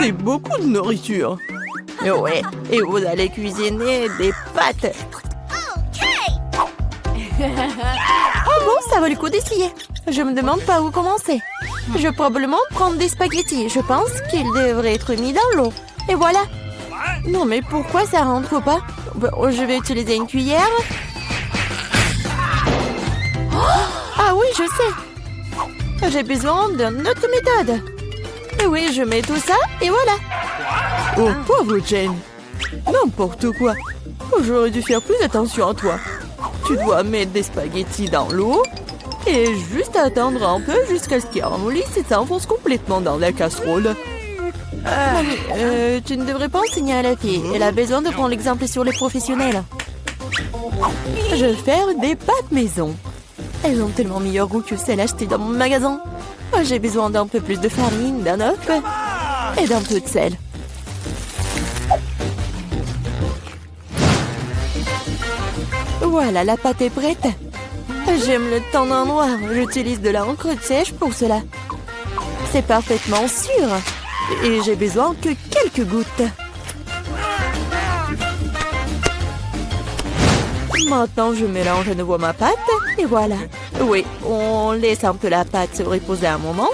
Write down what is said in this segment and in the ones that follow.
C'est beaucoup de nourriture. Ouais, et vous allez cuisiner des pâtes. Oh bon, ça vaut le coup d'essayer. Je me demande par où commencer. Je vais probablement prendre des spaghettis. Je pense qu'ils devraient être mis dans l'eau. Et voilà. Non, mais pourquoi ça rentre pas? Bon, je vais utiliser une cuillère. Ah oui, je sais. J'ai besoin d'une autre méthode. Et oui, je mets tout ça et voilà. Oh, pauvre Jane. N'importe quoi. J'aurais dû faire plus attention à toi. Tu dois mettre des spaghettis dans l'eau et juste attendre un peu jusqu'à ce qu'ils ramollissent et s'enfoncent complètement dans la casserole. Mamie, tu ne devrais pas enseigner à la fille. Elle a besoin de prendre l'exemple sur les professionnels. Je vais faire des pâtes maison. Elles ont tellement meilleur goût que celles achetées dans mon magasin. J'ai besoin d'un peu plus de farine, d'un œuf et d'un peu de sel. Voilà, la pâte est prête. J'aime le teint d'un noir. J'utilise de l'encre sèche pour cela. C'est parfaitement sûr. Et j'ai besoin que quelques gouttes. Maintenant, je mélange à nouveau ma pâte. Et voilà. Oui, on laisse un peu la pâte se reposer un moment.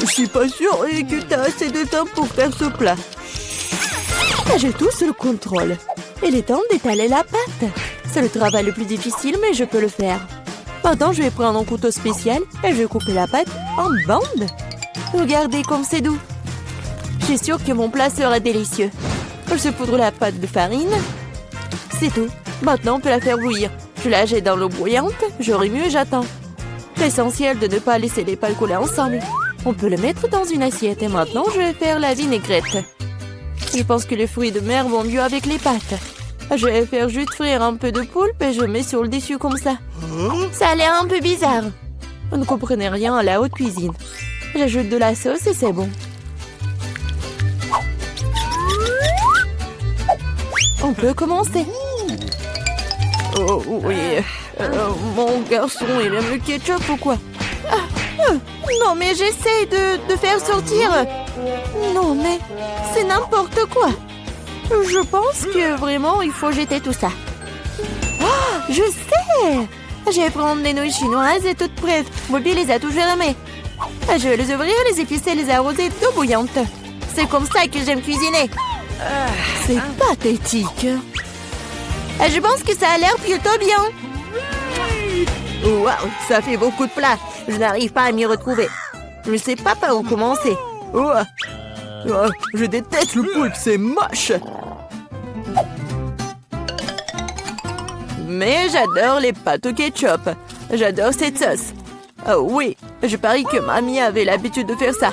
Je suis pas sûre que tu as assez de temps pour faire ce plat. J'ai tout sous le contrôle. Il est temps d'étaler la pâte. C'est le travail le plus difficile, mais je peux le faire. Maintenant, je vais prendre un couteau spécial et je vais couper la pâte en bandes. Regardez comme c'est doux. Je suis sûre que mon plat sera délicieux. Je poudre la pâte de farine. C'est tout. Maintenant, on peut la faire bouillir. Je la jette dans l'eau bouillante. Je remue et j'attends. C'est essentiel de ne pas laisser les pâtes couler ensemble. On peut le mettre dans une assiette. Et maintenant, je vais faire la vinaigrette. Je pense que les fruits de mer vont mieux avec les pâtes. Je vais faire juste frire un peu de poulpe et je mets sur le dessus comme ça. Ça a l'air un peu bizarre. Vous ne comprenez rien à la haute cuisine. J'ajoute de la sauce et c'est bon. On peut commencer. Oh oui. Mon garçon, il aime le ketchup ou quoi? Non, mais j'essaie de faire sortir. Non, mais c'est n'importe quoi. Je pense que vraiment, il faut jeter tout ça. Oh, je sais! Je vais prendre des nouilles chinoises et toutes prêtes. Bobby les a toujours aimées. Je vais les ouvrir, les épicer, les arroser d'eau bouillante. C'est comme ça que j'aime cuisiner. C'est pathétique. Je pense que ça a l'air plutôt bien. Waouh, ça fait beaucoup de plats. Je n'arrive pas à m'y retrouver. Je ne sais pas par où commencer. Je déteste le poulpe, c'est moche. Mais j'adore les pâtes au ketchup. J'adore cette sauce. Oh oui, je parie que mamie avait l'habitude de faire ça.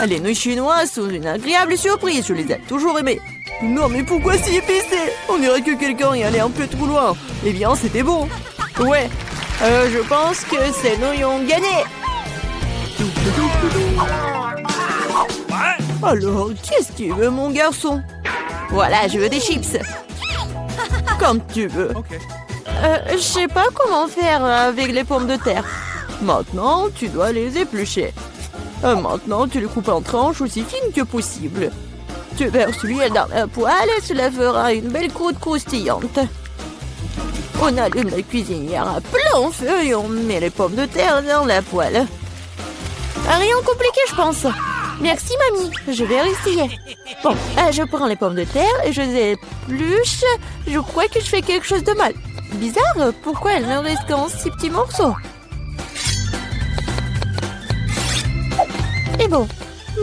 Les nouilles chinoises sont une agréable surprise. Je les ai toujours aimées. Non, mais pourquoi si épicé? On dirait que quelqu'un y allait un peu trop loin. Eh bien, c'était bon. Ouais, je pense que ces nouilles ont gagné. Alors, qu'est-ce qu'il veut, mon garçon? Voilà, je veux des chips. Comme tu veux. Je sais pas comment faire avec les pommes de terre. Maintenant, tu dois les éplucher. Maintenant, tu les coupes en tranches aussi fines que possible. Tu verses l'huile dans la poêle et cela fera une belle croûte croustillante. On allume la cuisinière à plein feu et on met les pommes de terre dans la poêle. Rien de compliqué, je pense. Merci, mamie. Je vais essayer. Bon, je prends les pommes de terre et je les épluche. Je crois que je fais quelque chose de mal. Bizarre, pourquoi elles ne restent qu'en si petits morceaux? Et bon,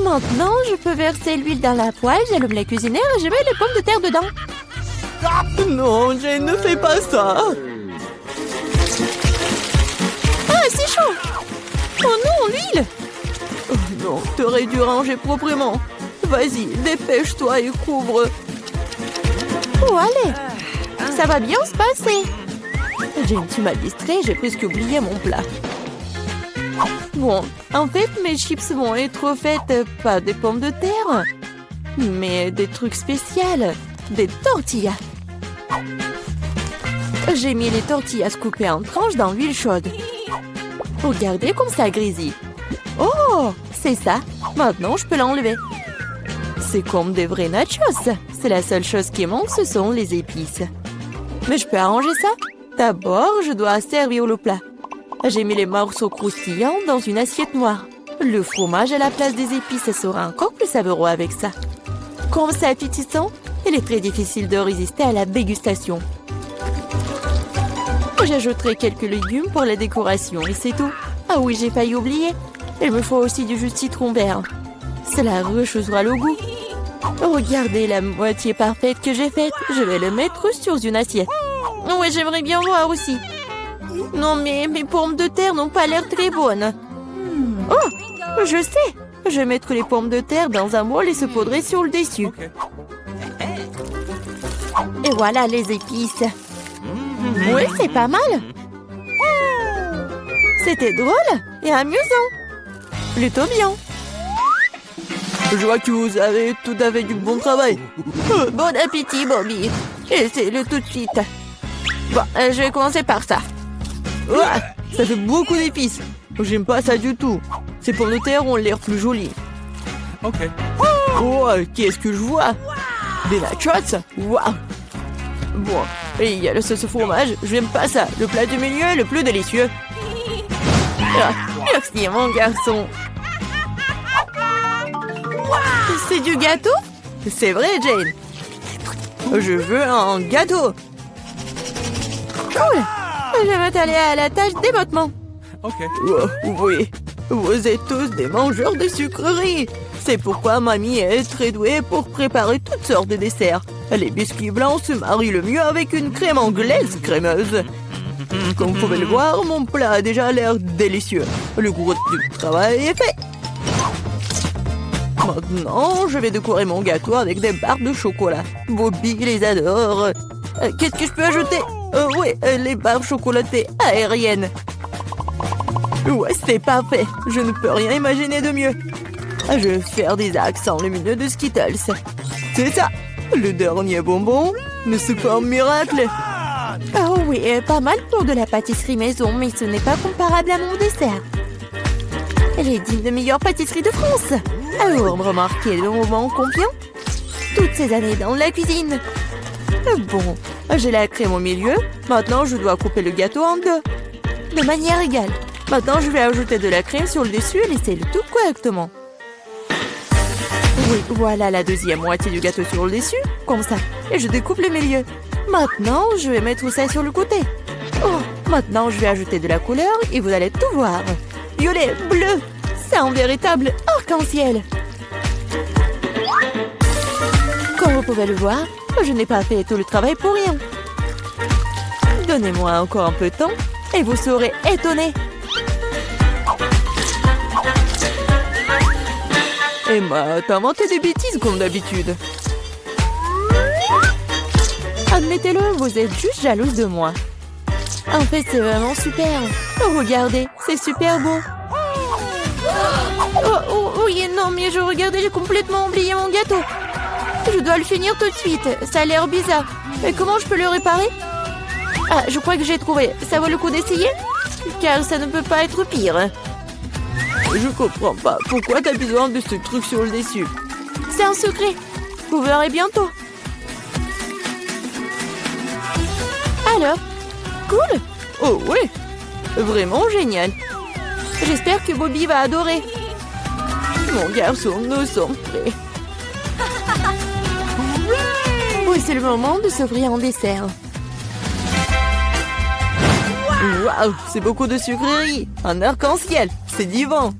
maintenant, je peux verser l'huile dans la poêle, j'allume la cuisinière et je mets les pommes de terre dedans. Non, Jane, ne fais pas ça. Ah, c'est chaud. Oh non, l'huile. Oh non, t'aurais dû ranger proprement. Vas-y, dépêche-toi et couvre. Oh, allez. Ça va bien se passer. Jane, tu m'as distrait, j'ai presque oublié mon plat. Bon, en fait, mes chips vont être faites pas des pommes de terre, mais des trucs spéciaux, des tortillas. J'ai mis les tortillas coupées en tranches dans l'huile chaude. Regardez comme ça grésille. Oh, c'est ça. Maintenant, je peux l'enlever. C'est comme des vrais nachos. C'est la seule chose qui manque, ce sont les épices. Mais je peux arranger ça. D'abord, je dois servir le plat. J'ai mis les morceaux croustillants dans une assiette noire. Le fromage à la place des épices sera encore plus savoureux avec ça. Comme c'est appétissant, il est très difficile de résister à la dégustation. J'ajouterai quelques légumes pour la décoration et c'est tout. Ah oui, j'ai failli oublier. Il me faut aussi du jus de citron vert. Cela rechauffera le goût. Regardez la moitié parfaite que j'ai faite. Je vais le mettre sur une assiette. Oui, j'aimerais bien voir aussi. Non, mais mes pommes de terre n'ont pas l'air très bonnes. Oh, je sais. Je vais mettre les pommes de terre dans un bol et se poudrer sur le dessus. Et voilà les épices. Oui, c'est pas mal. C'était drôle et amusant. Plutôt bien. Je vois que vous avez tout à fait du bon travail. Bon appétit, Bobby. Essayez-le tout de suite. Bon, je vais commencer par ça. Ouah, ça fait beaucoup d'épices. J'aime pas ça du tout. Ces pommes de terre ont l'air plus jolies. Ok. Oh, qu'est-ce que je vois? Des nachos? Waouh. Bon, et il y a le sauce au fromage. Je n'aime pas ça. Le plat du milieu est le plus délicieux. Ah, merci, mon garçon. C'est du gâteau? C'est vrai, Jane. Je veux un gâteau. Cool. Je vais t'aller à la tâche d'éboîtement. Ok. Oh, oui, vous êtes tous des mangeurs de sucreries. C'est pourquoi mamie est très douée pour préparer toutes sortes de desserts. Les biscuits blancs se marient le mieux avec une crème anglaise crémeuse. Comme vous pouvez le voir, mon plat a déjà l'air délicieux. Le gros du travail est fait. Maintenant, je vais décorer mon gâteau avec des barres de chocolat. Bobby les adore. Qu'est-ce que je peux ajouter? Oui, les barres chocolatées aériennes. Ouais, c'est parfait. Je ne peux rien imaginer de mieux. Je vais faire des accents lumineux de Skittles. C'est ça. Le dernier bonbon, mais c'est pas un miracle. Oh oui, pas mal pour de la pâtisserie maison, mais ce n'est pas comparable à mon dessert. Elle est digne de meilleure pâtisserie de France. Alors, remarquez le moment confiant. Toutes ces années dans la cuisine. Bon, j'ai la crème au milieu. Maintenant, je dois couper le gâteau en deux. De manière égale. Maintenant, je vais ajouter de la crème sur le dessus et laisser le tout correctement. Oui, voilà la deuxième moitié du gâteau sur le dessus, comme ça. Et je découpe le milieu. Maintenant, je vais mettre ça sur le côté. Oh, maintenant, je vais ajouter de la couleur et vous allez tout voir. Violet, bleu, c'est un véritable arc-en-ciel. Comme vous pouvez le voir, je n'ai pas fait tout le travail pour rien. Donnez-moi encore un peu de temps et vous serez étonnés. Emma, t'as inventé des bêtises comme d'habitude. Admettez-le, vous êtes juste jalouse de moi. En fait, c'est vraiment super. Oh, regardez, c'est super beau. Oh, oui, non, mais je regardais, j'ai complètement oublié mon gâteau. Je dois le finir tout de suite. Ça a l'air bizarre. Mais comment je peux le réparer? Ah, je crois que j'ai trouvé. Ça vaut le coup d'essayer? Car ça ne peut pas être pire. Je comprends pas. Pourquoi t'as besoin de ce truc sur le dessus? C'est un secret. Vous verrez bientôt. Alors, cool. Oh oui, vraiment génial. J'espère que Bobby va adorer. Mon garçon, nous sommes prêts. Oui, c'est le moment de s'offrir un dessert. Waouh, c'est beaucoup de sucreries. Un arc-en-ciel, c'est divin.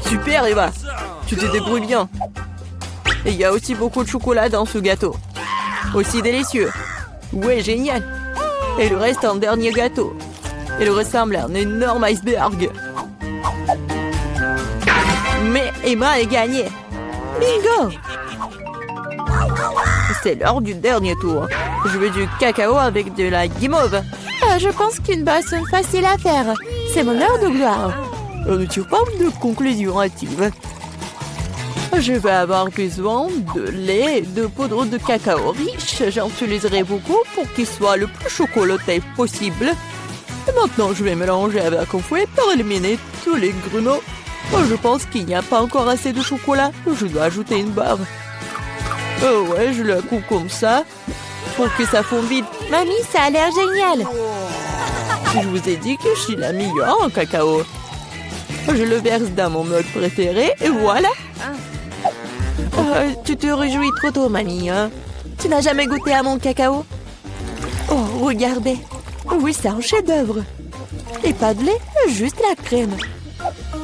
Super, Eva. Tu te débrouilles bien. Et il y a aussi beaucoup de chocolat dans ce gâteau. Aussi délicieux. Ouais, génial. Et il reste un dernier gâteau. Il ressemble à un énorme iceberg. Mais Emma a gagné. Bingo! C'est l'heure du dernier tour. Je veux du cacao avec de la guimauve. Je pense qu'une boisson facile à faire. C'est mon heure de gloire. On ne tire pas de conclusion hâtive. Je vais avoir besoin de lait et de poudre de cacao riche. J'en utiliserai beaucoup pour qu'il soit le plus chocolaté possible. Et maintenant, je vais mélanger avec un fouet pour éliminer tous les grumeaux Oh, je pense qu'il n'y a pas encore assez de chocolat. Je dois ajouter une barre. Oh ouais, je la coupe comme ça pour que ça fonde vite. Mamie, ça a l'air génial. Je vous ai dit que je suis la meilleure en cacao. Je le verse dans mon mug préféré et voilà. Tu te réjouis trop tôt, mamie. Hein? Tu n'as jamais goûté à mon cacao? Oh, regardez. Oui, c'est un chef-d'œuvre. Et pas de lait, juste la crème.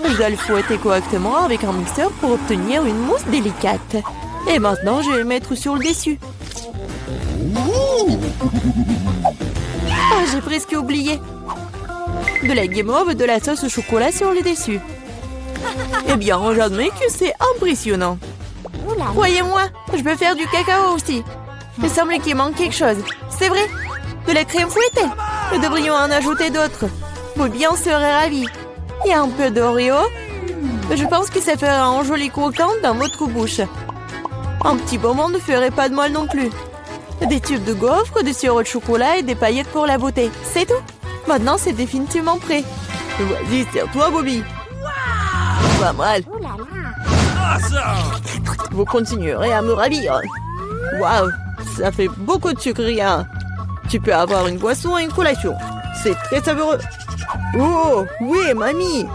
Je dois le fouetter correctement avec un mixeur pour obtenir une mousse délicate. Et maintenant, je vais le mettre sur le dessus. Ah, j'ai presque oublié. De la guimauve, de la sauce au chocolat sur le dessus. Eh bien, j'admets que c'est impressionnant. Croyez-moi, je peux faire du cacao aussi. Il semble qu'il manque quelque chose. C'est vrai? De la crème fouettée. Nous devrions en ajouter d'autres. Bobby en serait ravi. Il y a un peu d'Oreo. Je pense que ça fera un joli croquant dans votre bouche. Un petit bonbon ne ferait pas de mal non plus. Des tubes de gaufres, du sirop de chocolat et des paillettes pour la beauté. C'est tout. Maintenant, c'est définitivement prêt. Vas-y, c'est à toi, Bobby. Pas mal. Vous continuerez à me ravir. Waouh, ça fait beaucoup de sucre rien. Tu peux avoir une boisson et une collation. C'est très savoureux. Oh, oui, mamie.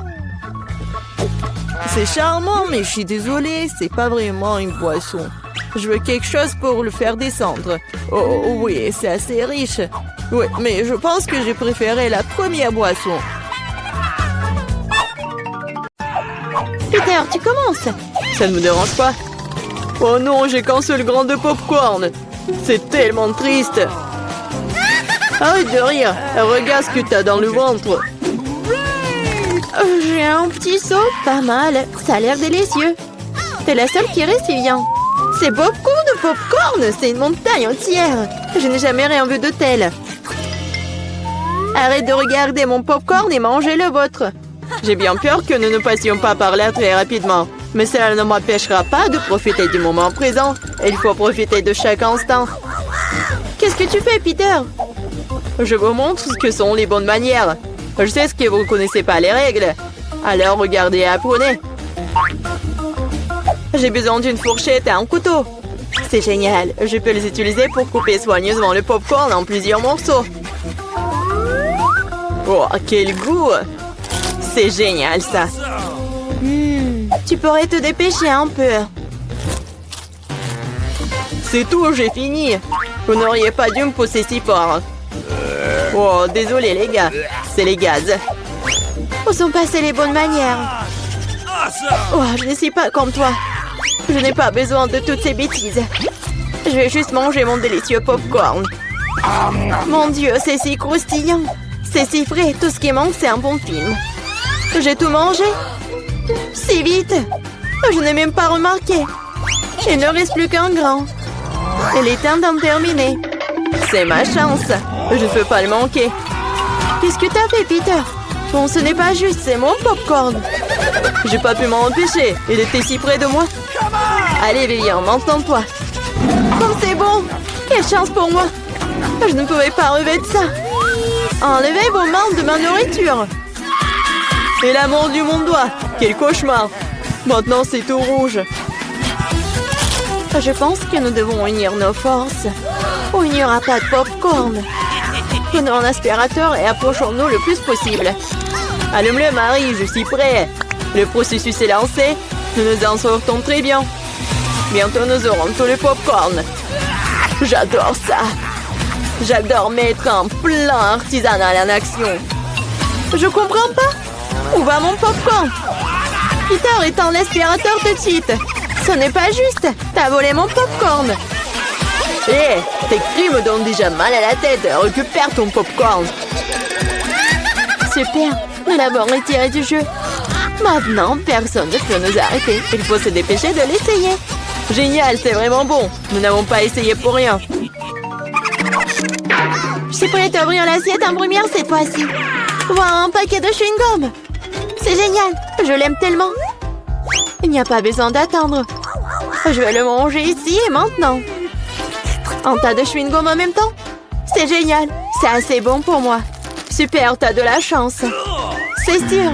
C'est charmant, mais je suis désolée, c'est pas vraiment une boisson. Je veux quelque chose pour le faire descendre. Oh, oui, c'est assez riche. Oui, mais je pense que j'ai préféré la première boisson. Peter, tu commences. Ça ne me dérange pas. Oh non, j'ai qu'un seul grain de popcorn. C'est tellement triste. Arrête de rire. Regarde ce que t'as dans le ventre. J'ai un petit saut, pas mal. Ça a l'air délicieux. T'es la seule qui reste vivant. C'est beaucoup de popcorn, c'est une montagne entière. Je n'ai jamais rien vu de tel. Arrête de regarder mon popcorn et mangez le vôtre. J'ai bien peur que nous ne passions pas par là très rapidement. Mais cela ne m'empêchera pas de profiter du moment présent. Il faut profiter de chaque instant. Qu'est-ce que tu fais, Peter? Je vous montre ce que sont les bonnes manières. Je sais que vous ne connaissez pas les règles. Alors regardez et apprenez. J'ai besoin d'une fourchette et un couteau. C'est génial. Je peux les utiliser pour couper soigneusement le popcorn en plusieurs morceaux. Oh, quel goût! C'est génial, ça. Tu pourrais te dépêcher un peu. C'est tout, j'ai fini. Vous n'auriez pas dû me pousser si fort. Oh, désolé les gars. C'est les gaz. Où sont passées les bonnes manières? Oh, je ne suis pas comme toi. Je n'ai pas besoin de toutes ces bêtises. Je vais juste manger mon délicieux popcorn. Mon Dieu, c'est si croustillant. C'est si frais. Tout ce qui manque, c'est un bon film. J'ai tout mangé. Si vite. Je n'ai même pas remarqué. Il ne reste plus qu'un grain. Il est temps d'en terminer. C'est ma chance. Je ne peux pas le manquer. Qu'est-ce que t'as fait, Peter? Bon, ce n'est pas juste, c'est mon popcorn. J'ai pas pu m'en empêcher. Il était si près de moi. Allez, Vivian, maintenant-toi. Comme c'est bon. Quelle chance pour moi. Je ne pouvais pas relever de ça. Enlevez vos mains de ma nourriture. Et la mordu mon doigt. Quel cauchemar. Maintenant, c'est tout rouge. Je pense que nous devons unir nos forces. Ou il n'y aura pas de popcorn. Prenons un aspirateur et approchons-nous le plus possible. Allume-le, Marie, je suis prêt. Le processus est lancé. Nous nous en sortons très bien. Bientôt, nous aurons tout le popcorn. J'adore ça. J'adore mettre un plan artisanal en action. Je comprends pas. Où va mon popcorn? Peter, éteins l'aspirateur tout de suite. Ce n'est pas juste. T'as volé mon popcorn. Hé, tes cris me donnent déjà mal à la tête. Récupère ton popcorn. Super, nous l'avons retiré du jeu. Maintenant, personne ne peut nous arrêter. Il faut se dépêcher de l'essayer. Génial, c'est vraiment bon. Nous n'avons pas essayé pour rien. Je suis prête à ouvrir l'assiette en première cette fois-ci. Voilà un paquet de chewing-gum. C'est génial, je l'aime tellement. Il n'y a pas besoin d'attendre. Je vais le manger ici et maintenant. Un tas de chewing-gum en même temps? C'est génial, c'est assez bon pour moi. Super, t'as de la chance. C'est sûr.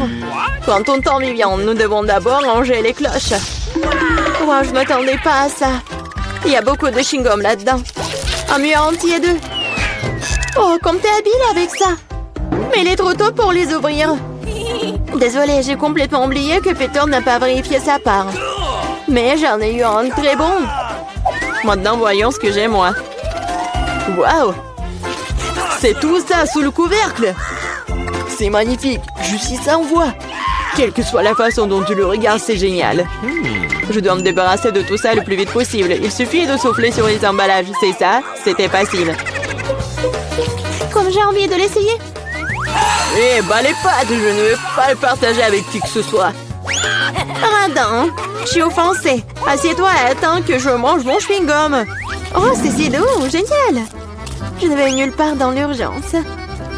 Prends ton temps, Vivian. Nous devons d'abord ranger les cloches. Wow, je m'attendais pas à ça. Il y a beaucoup de chewing-gum là-dedans. Un mur entier d'eux. Oh, comme t'es habile avec ça. Mais il est trop tôt pour les ouvrir. Désolée, j'ai complètement oublié que Peter n'a pas vérifié sa part. Mais j'en ai eu un très bon. Maintenant, voyons ce que j'ai, moi. Waouh! C'est tout ça sous le couvercle. C'est magnifique. Je suis sans voix. Quelle que soit la façon dont tu le regardes, c'est génial. Je dois me débarrasser de tout ça le plus vite possible. Il suffit de souffler sur les emballages. C'est ça, c'était facile. Comme j'ai envie de l'essayer. Eh, bah les pâtes, je ne vais pas le partager avec qui que ce soit. Radin, je suis offensée. Assieds-toi et attends que je mange mon chewing-gum. Oh, c'est si doux, génial. Je ne vais nulle part dans l'urgence.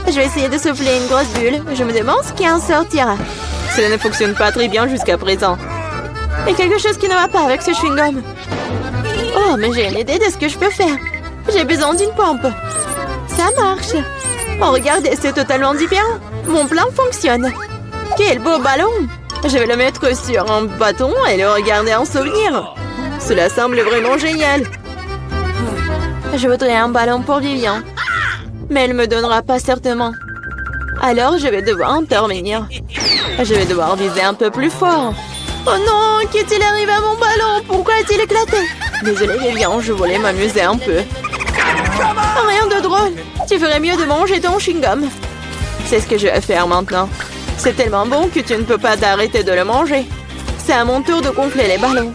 Je vais essayer de souffler une grosse bulle. Je me demande ce qui en sortira. Cela ne fonctionne pas très bien jusqu'à présent. Il y a quelque chose qui ne va pas avec ce chewing-gum. Oh, mais j'ai une idée de ce que je peux faire. J'ai besoin d'une pompe. Ça marche. Oh, regardez, c'est totalement différent. Mon plan fonctionne. Quel beau ballon. Je vais le mettre sur un bâton et le regarder en souvenir. Cela semble vraiment génial. Je voudrais un ballon pour Vivian. Mais elle ne me donnera pas certainement. Alors, je vais devoir intervenir. Je vais devoir viser un peu plus fort. Oh non, qu'est-il arrivé à mon ballon? Pourquoi a-t-il éclaté? Désolée, Vivian, je voulais m'amuser un peu. Rien de drôle. Tu ferais mieux de manger ton chewing-gum. C'est ce que je vais faire maintenant. C'est tellement bon que tu ne peux pas t'arrêter de le manger. C'est à mon tour de gonfler les ballons.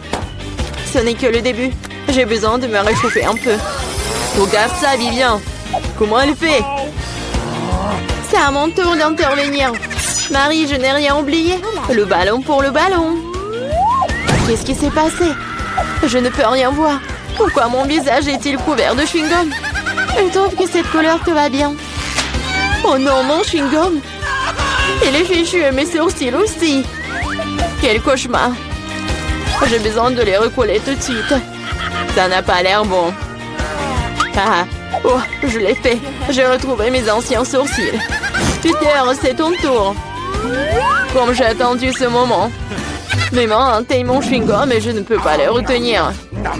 Ce n'est que le début. J'ai besoin de me réchauffer un peu. Regarde ça, Vivian. Comment elle fait? C'est à mon tour d'intervenir. Marie, je n'ai rien oublié. Le ballon pour le ballon. Qu'est-ce qui s'est passé? Je ne peux rien voir. Pourquoi mon visage est-il couvert de chewing-gum? Je trouve que cette couleur te va bien. Oh non, mon chewing-gum. Il est fichu et mes sourcils aussi. Quel cauchemar. J'ai besoin de les recoller tout de suite. Ça n'a pas l'air bon. Ah, oh, je l'ai fait. J'ai retrouvé mes anciens sourcils. Peter, c'est ton tour. Comme j'ai attendu ce moment. Mes mains intègrent mon chewing-gum et je ne peux pas les retenir.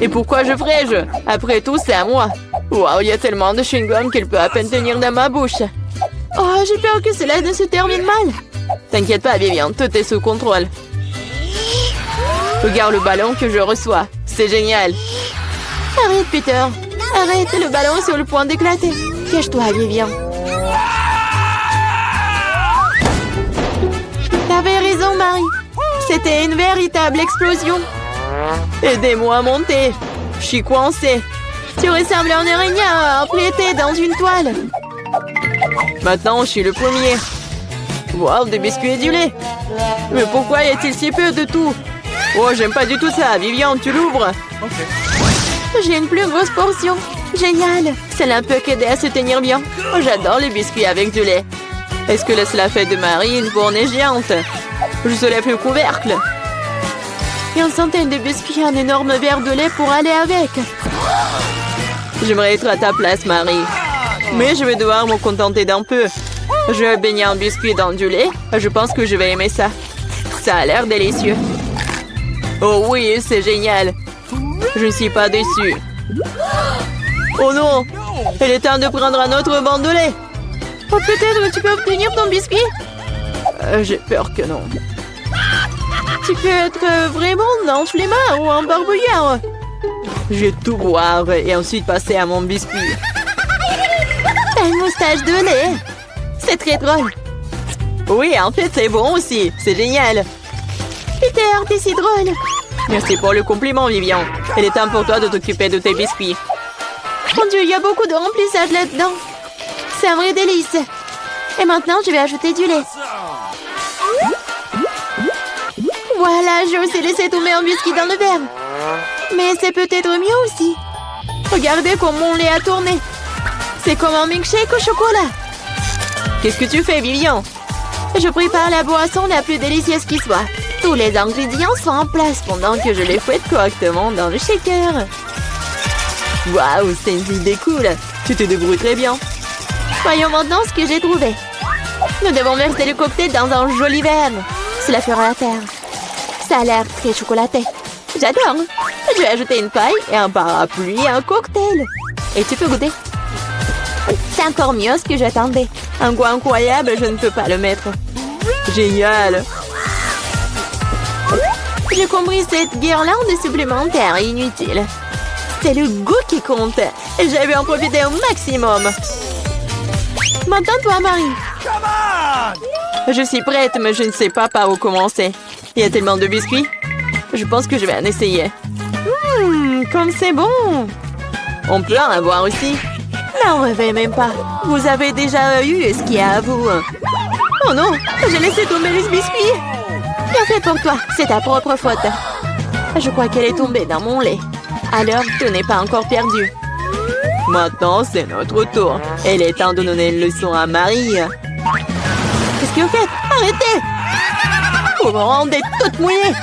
Et pourquoi je ferais-je? Après tout, c'est à moi. Waouh, il y a tellement de chewing-gum qu'il peut à peine tenir dans ma bouche. Oh, j'ai peur que cela ne se termine mal. T'inquiète pas, Vivian, tout est sous contrôle. Regarde le ballon que je reçois. C'est génial. Arrête, Peter. Arrête, le ballon est sur le point d'éclater. Cache-toi, Vivian. T'avais raison, Marie. C'était une véritable explosion. Aidez-moi à monter. Je suis coincée. Tu ressembles à un araignée emprunté dans une toile. Maintenant, je suis le premier. Wow, des biscuits et du lait. Mais pourquoi y a-t-il si peu de tout? Oh, j'aime pas du tout ça. Vivian, tu l'ouvres? J'ai une plus grosse portion. Génial. Cela peut qu'aider à se tenir bien. Oh, j'adore les biscuits avec du lait. Est-ce que cela fait de Marie une fournée géante? Je soulève le couvercle. Et une centaine de biscuits et un énorme verre de lait pour aller avec. J'aimerais être à ta place, Marie. Mais je vais devoir me contenter d'un peu. Je vais baigner un biscuit dans du lait. Je pense que je vais aimer ça. Ça a l'air délicieux. Oh oui, c'est génial. Je ne suis pas déçue. Oh non! Il est temps de prendre un autre banc de lait. Oh, peut-être tu peux obtenir ton biscuit? J'ai peur que non. Tu peux être vraiment un flemmard ou un barbouillard. Je vais tout boire et ensuite passer à mon biscuit. T'as une moustache de lait. C'est très drôle. Oui, en fait, c'est bon aussi. C'est génial. Peter, t'es si drôle. Merci pour le compliment, Vivian. Il est temps pour toi de t'occuper de tes biscuits. Mon Dieu, il y a beaucoup de remplissage là-dedans. C'est un vrai délice. Et maintenant, je vais ajouter du lait. Voilà, j'ai aussi laissé tomber un biscuit dans le verre. Mais c'est peut-être mieux aussi. Regardez comme mon lait a tourné. C'est comme un milkshake au chocolat. Qu'est-ce que tu fais, Vivian? Je prépare la boisson la plus délicieuse qui soit. Tous les ingrédients sont en place pendant que je les fouette correctement dans le shaker. Waouh, c'est une idée cool. Tu te débrouilles très bien. Voyons maintenant ce que j'ai trouvé. Nous devons verser le cocktail dans un joli verre. Cela fera l'affaire. Ça a l'air très chocolaté. J'adore. Je vais ajouter une paille et un parapluie et un cocktail. Et tu peux goûter. C'est encore mieux ce que j'attendais. Un goût incroyable, je ne peux pas le mettre. Génial. J'ai compris cette guirlande supplémentaire et inutile. C'est le goût qui compte. Je vais en profiter au maximum. Maintenant, toi, Marie. Je suis prête, mais je ne sais pas par où commencer. Il y a tellement de biscuits. Je pense que je vais en essayer. Comme c'est bon. On peut en avoir aussi. N'en rêvez même pas. Vous avez déjà eu ce qu'il y a à vous. Oh non, j'ai laissé tomber les biscuits. Bien fait pour toi, c'est ta propre faute. Je crois qu'elle est tombée dans mon lait. Alors, tout n'est pas encore perdu. Maintenant, c'est notre tour. Il est temps de donner une leçon à Marie. Qu'est-ce que vous faites? Arrêtez! Vous me rendez toute mouillée.